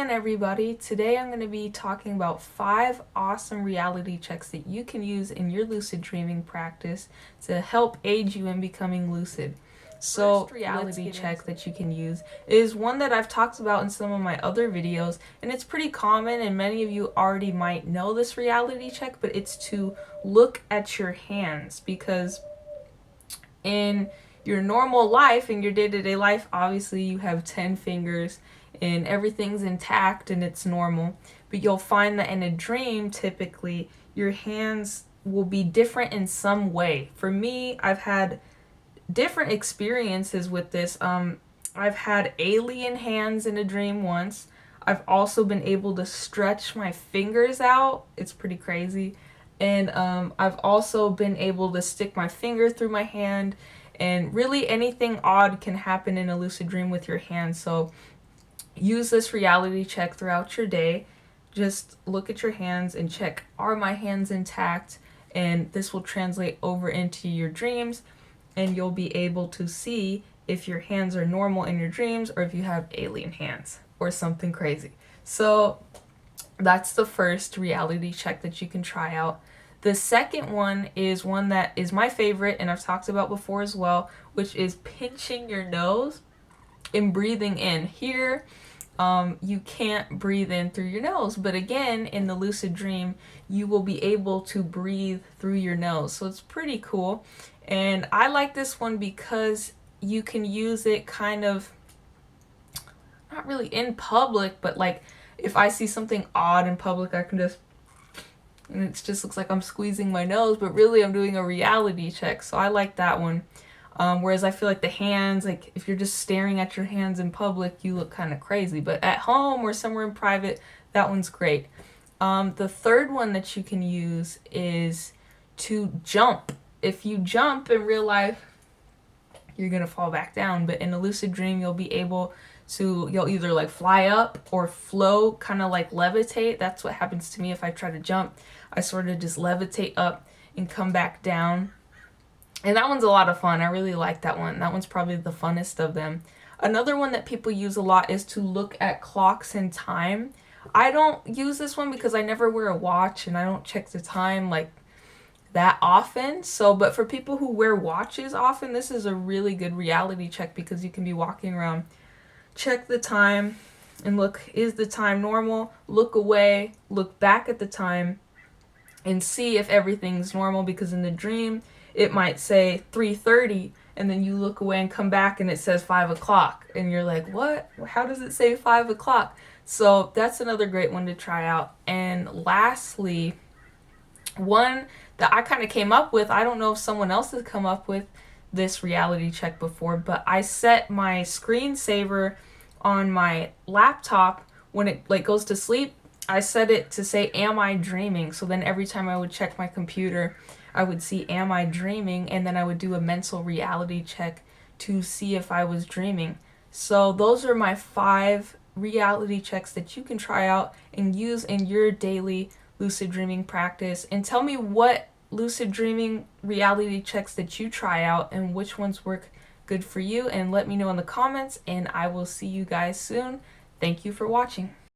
And everybody, today I'm going to be talking about 5 awesome reality checks that you can use in your lucid dreaming practice to help aid you in becoming lucid. So, first reality check that you can use is one that I've talked about in some of my other videos, and it's pretty common and many of you already might know this reality check, but it's to look at your hands, because in your normal life, in your day-to-day life, obviously you have 10 fingers and everything's intact and it's normal, but you'll find that in a dream typically your hands will be different in some way. For me, I've had different experiences with this. I've had alien hands in a dream once. I've also been able to stretch my fingers out. It's pretty crazy. And I've also been able to stick my finger through my hand, and really anything odd can happen in a lucid dream with your hands. So use this reality check throughout your day. Just look at your hands and check, are my hands intact? And this will translate over into your dreams, and you'll be able to see if your hands are normal in your dreams or if you have alien hands or something crazy. So that's the first reality check that you can try out. The second one is one that is my favorite and I've talked about before as well, which is pinching your nose and breathing in. Here, you can't breathe in through your nose, but again, in the lucid dream, you will be able to breathe through your nose. So it's pretty cool. And I like this one because you can use it kind of, not really in public, but like if I see something odd in public, I can just, and it just looks like I'm squeezing my nose, but really I'm doing a reality check. So I like that one. Whereas I feel like the hands, like if you're just staring at your hands in public, you look kind of crazy. But at home or somewhere in private, that one's great. The third one that you can use is to jump. If you jump in real life, you're going to fall back down. But in a lucid dream, you'll be able to, you'll either like fly up or float, kind of like levitate. That's what happens to me if I try to jump. I sort of just levitate up and come back down. And that one's a lot of fun. I really like that one. That one's probably the funnest of them. Another one that people use a lot is to look at clocks and time. I don't use this one because I never wear a watch and I don't check the time like that often. So, but for people who wear watches often, this is a really good reality check because you can be walking around, check the time and look, is the time normal? Look away, look back at the time and see if everything's normal, because in the dream, it might say 3:30 and then you look away and come back and it says 5 o'clock and you're like, what? How does it say 5 o'clock? So that's another great one to try out. And lastly, one that I kind of came up with, I don't know if someone else has come up with this reality check before, but I set my screensaver on my laptop when it like goes to sleep. I set it to say, am I dreaming? So then every time I would check my computer, I would see, am I dreaming? And then I would do a mental reality check to see if I was dreaming. So those are my 5 reality checks that you can try out and use in your daily lucid dreaming practice. And tell me what lucid dreaming reality checks that you try out and which ones work good for you. And let me know in the comments, and I will see you guys soon. Thank you for watching.